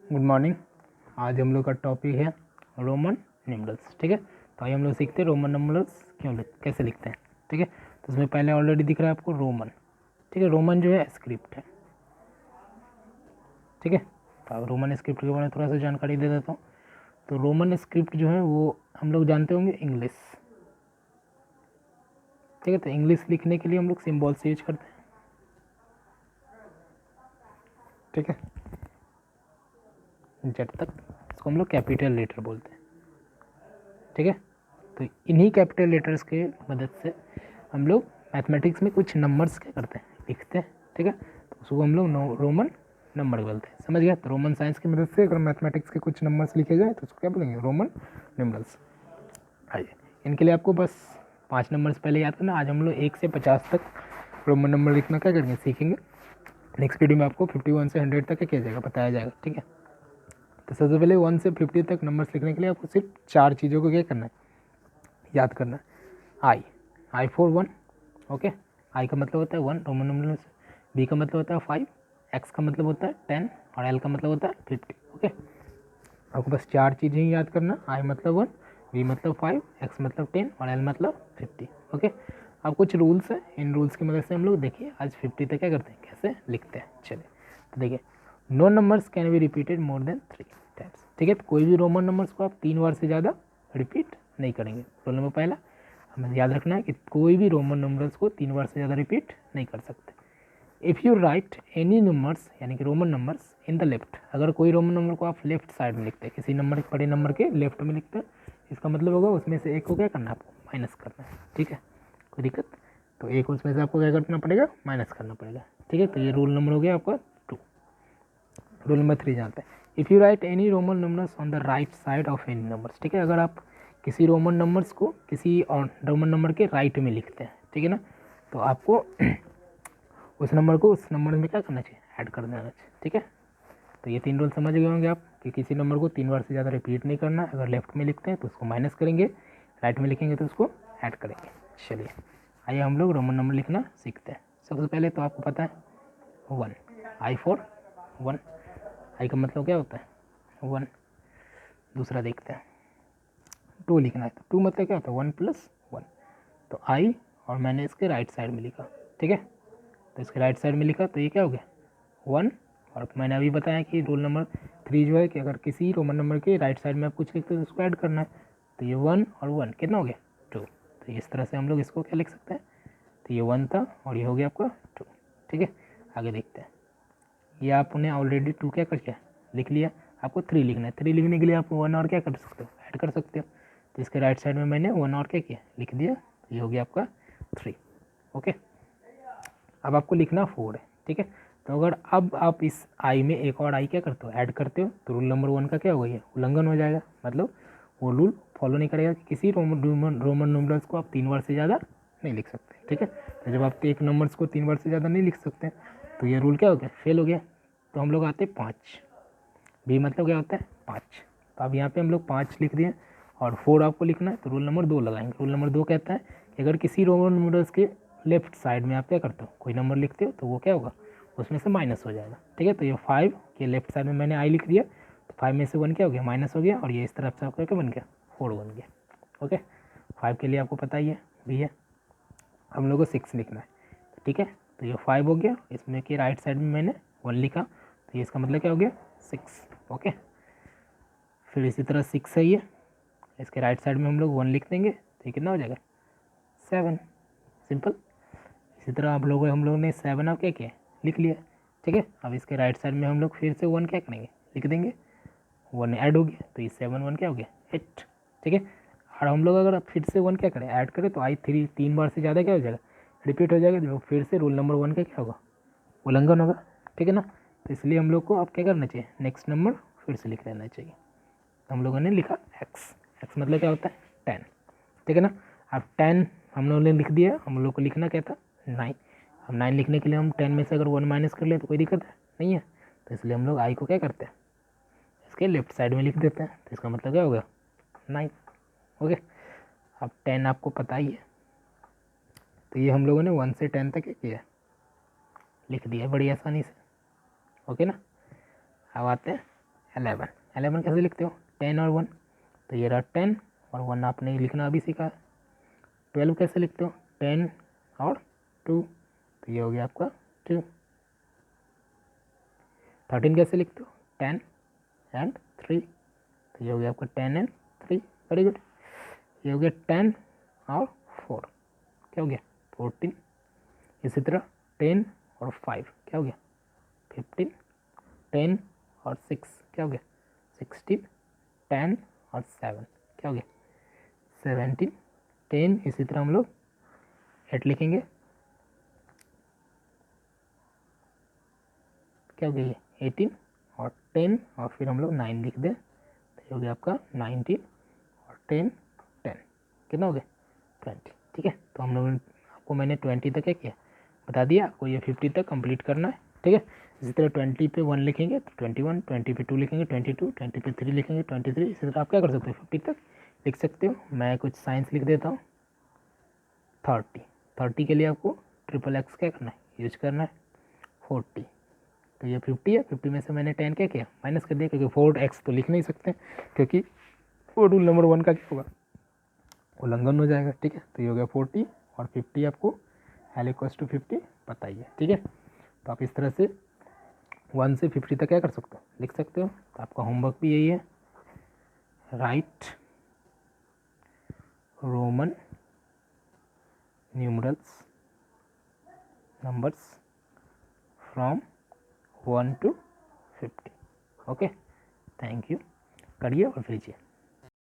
Good morning. आज हम लोग का टॉपिक है रोमन न्यूमरल्स। ठीक है, तो आइए हम लोग सीखते हैं रोमन न्यूमरल्स कैसे लिखते हैं। ठीक है, तो उसमें पहले ऑलरेडी दिख रहा है आपको रोमन। ठीक है, रोमन जो है स्क्रिप्ट है। ठीक है, तो अब रोमन स्क्रिप्ट के बारे में थोड़ा सा जानकारी दे देता हूँ। तो रोमन स्क्रिप्ट जो है वो हम लोग जानते होंगे इंग्लिश। ठीक है, तो इंग्लिश लिखने के लिए हम लोग सिम्बॉल्स यूज करते हैं। ठीक है, जेड तक इसको हम लोग कैपिटल लेटर बोलते हैं। ठीक है, तो इन्हीं कैपिटल लेटर्स के मदद से हम लोग मैथमेटिक्स में कुछ नंबर्स क्या करते हैं, लिखते हैं। ठीक है, तो उसको हम लोग रोमन नंबर बोलते हैं। समझ गया? तो रोमन साइंस की मदद से अगर मैथमेटिक्स के कुछ नंबर्स लिखे जाए तो उसको क्या बोलेंगे, रोमन न्यूमरल्स। आइए, इनके लिए आपको बस 5 नंबर्स पहले याद करना। आज हम लोग 1 से 50 तक रोमन नंबर लिखना क्या करेंगे, सीखेंगे। नेक्स्ट वीडियो में आपको 51 से 100 तक क्या किया जाएगा, बताया जाएगा। ठीक है, तो सबसे पहले 1 से 50 तक नंबर्स लिखने के लिए आपको सिर्फ 4 चीज़ों को क्या करना है, याद करना है। I for 1। ओके, आई का मतलब होता है 1 रोमन नंबर में से, बी का मतलब होता है 5, एक्स का मतलब होता है 10 और एल का मतलब होता है 50। ओके, आपको बस 4 चीज़ें ही याद करना। आई मतलब 1, बी मतलब 5, एक्स मतलब 10 और एल मतलब 50। ओके, अब कुछ रूल्स हैं, इन रूल्स की मदद से हम लोग देखिए आज 50 तक क्या करते हैं, कैसे लिखते हैं। चलिए, तो देखिए, no numbers can be repeated more than 3 times. ठीक है, तो कोई भी रोमन नंबर्स को आप 3 बार से ज़्यादा रिपीट नहीं करेंगे। रूल नंबर पहला हमें याद रखना है कि कोई भी रोमन नंबर्स को 3 बार से ज़्यादा रिपीट नहीं कर सकते। If you right any numbers यानी कि Roman numbers in the left, अगर कोई रोमन नंबर को आप लेफ्ट साइड में लिखते हैं, किसी नंबर बड़े नंबर के लेफ्ट में लिखते हैं, इसका मतलब होगा उसमें से एक को क्या करना है, आपको माइनस करना है। ठीक है, कोई दिक्कत? तो एक उसमें से आपको क्या करना पड़ेगा, माइनस करना पड़ेगा। ठीक है, तो ये रूल नंबर हो गया आपका 2। रूल नंबर 3 जानते हैं, if you right any Roman numbers on the right side of any numbers. ठीक है, अगर आप किसी रोमन नंबर्स को किसी और रोमन नंबर के राइट में लिखते हैं, ठीक है ना, तो आपको उस नंबर को उस नंबर में क्या करना चाहिए, ऐड कर देना चाहिए। ठीक है, तो ये 3 रूल समझ गए होंगे आप कि किसी नंबर को 3 बार से ज़्यादा रिपीट नहीं करना। अगर लेफ्ट में लिखते हैं तो उसको माइनस करेंगे, राइट में लिखेंगे तो उसको ऐड करेंगे। चलिए, आइए हम लोग रोमन नंबर लिखना सीखते हैं। सबसे पहले तो आपको पता है 1, आई फॉर 1। आई का मतलब क्या होता है 1। दूसरा देखते हैं 2 लिखना है, तो 2 मतलब क्या होता है 1 + 1। तो आई और मैंने इसके राइट साइड में लिखा। ठीक है, तो इसके राइट साइड में लिखा तो ये क्या हो गया 1। और मैंने अभी बताया कि रूल नंबर 3 जो है कि अगर किसी रोमन नंबर के राइट साइड में आप कुछ लिखते हो तो उसको ऐड करना है। तो ये 1 और 1 कितना हो गया 2। तो इस तरह से हम लोग इसको क्या लिख सकते हैं, तो ये 1 था और ये हो गया आपका 2। ठीक है, आगे देखते हैं। ये आपने ऑलरेडी 2 क्या कर किया, लिख लिया। आपको 3 लिखना है। 3 लिखने के लिए आप 1 और क्या कर सकते हो, ऐड कर सकते हो। तो इसके राइट साइड में मैंने 1 और क्या किया, लिख दिया। तो ये हो गया आपका 3। ओके, अब आपको लिखना 4 है। ठीक है, तो अगर अब आप इस आई में एक और आई क्या करते हो, ऐड करते हो, तो रूल नंबर 1 का क्या होगा, ये उल्लंघन हो जाएगा। मतलब वो रूल फॉलो नहीं करेगा कि किसी रोमन नंबर्स को आप 3 बार से ज़्यादा नहीं लिख सकते। ठीक है, तो जब आप एक नंबर्स को 3 बार से ज़्यादा नहीं लिख सकते तो ये रूल क्या हो गया, फेल हो गया। तो हम लोग आते हैं 5। बी मतलब क्या होता है 5। तो अब यहाँ पे हम लोग 5 लिख दिए और 4 आपको लिखना है, तो रूल नंबर 2 लगाएंगे। रूल नंबर 2 कहता है कि अगर किसी रोमन नंबर्स के लेफ्ट साइड में आप क्या करते हो, कोई नंबर लिखते हो, तो वो क्या होगा, उसमें से माइनस हो जाएगा। ठीक है, तो ये 5 के लेफ्ट साइड में मैंने आई लिख दिया, तो 5 में से 1 क्या हो गया, माइनस हो गया, और ये इस तरफ से आपका क्या बन गया 4 बन गया। ओके, 5 के लिए आपको पता ही है भी है, हम लोग को 6 लिखना है। ठीक है, तो ये 5 हो गया, इसमें कि राइट साइड में मैंने 1 लिखा, तो ये इसका मतलब क्या हो गया 6। ओके, फिर इसी तरह 6 है ये, इसके राइट साइड में हम लोग 1 लिख देंगे, तो ये कितना हो जाएगा 7। सिंपल। इसी तरह हम लोगों ने 7 आप क्या किया, लिख लिया। ठीक है, अब इसके राइट साइड में हम लोग फिर से 1 क्या करेंगे, लिख देंगे। 1 ऐड हो गया, तो ये 7 1 क्या हो गया 8। ठीक है, और हम लोग अगर फिर से 1 क्या करें, ऐड करें, तो आई 3 बार से ज़्यादा क्या हो जाएगा, रिपीट हो जाएगा, जो फिर से रूल नंबर 1 का क्या होगा, उल्लंघन होगा। ठीक है ना, तो इसलिए हम लोग को अब क्या करना चाहिए, नेक्स्ट नंबर फिर से लिख लेना चाहिए। हम लोगों ने लिखा एक्स। एक्स मतलब क्या होता है 10। ठीक है ना, अब 10 हम लोगों ने लिख दिया, हम लोग को लिखना क्या था 9। अब 9 लिखने के लिए हम 10 में से अगर 1 माइनस कर ले तो कोई दिक्कत है नहीं है, तो इसलिए हम लोग आई को क्या करते हैं, इसके लेफ्ट साइड में लिख देते हैं, तो इसका मतलब क्या होगा 9। ओके, अब 10 आपको पता ही है, तो ये हम लोगों ने 1 से 10 तक क्या किया, लिख दिया बड़ी आसानी से। ओके ना, अब आते हैं 11, 11 कैसे लिखते हो, 10 और 1, तो ये रहा 10 और 1 आपने लिखना अभी सीखा। 12 कैसे लिखते हो, 10 और 2, तो ये हो गया आपका 2। 13 कैसे लिखते हो, 10 एंड 3, तो ये हो गया आपका 10 एंड 3, वेरी गुड। ये हो गया 10 और 4, क्या हो गया 14। इसी तरह 10 और 5 क्या हो गया 15, 10 और 6 क्या हो गया 16, 10 और 7 क्या हो गया 17, 10, इसी तरह हम लोग 8 लिखेंगे, क्या हो गया ये 18 और 10 और फिर हम लोग 9 लिख दें, तो ये हो गया आपका 19 और 10, 10 कितना हो गया 20। ठीक है, तो हम लोग आपको मैंने 20 तक क्या किया बता दिया, आपको ये 50 तक कंप्लीट करना है। ठीक है, इसी तरह 20 पे 1 लिखेंगे तो 21, 20 पे 2 लिखेंगे 22, 20 पे 3 लिखेंगे 23, इसी तरह आप क्या कर सकते हो 50 तक लिख सकते हो। मैं कुछ साइंस लिख देता हूँ। 30, 30 के लिए आपको ट्रिपल एक्स क्या करना है यूज करना है। 40, तो ये 50 है, 50 में से मैंने 10 क्या किया माइनस कर दिया, क्योंकि 4x तो लिख नहीं सकते क्योंकि वो रूल नंबर 1 का क्या होगा उल्लंघन हो जाएगा। ठीक है, तो ये हो गया 40 और 50 आपको l = 50 बताइए। ठीक है, तो आप इस तरह से 1 से 50 तक क्या कर सकते हो लिख सकते हो। तो आपका होमवर्क भी यही है, right Roman numerals numbers from 1 to 50। Okay, thank you, करिए और भेजिए।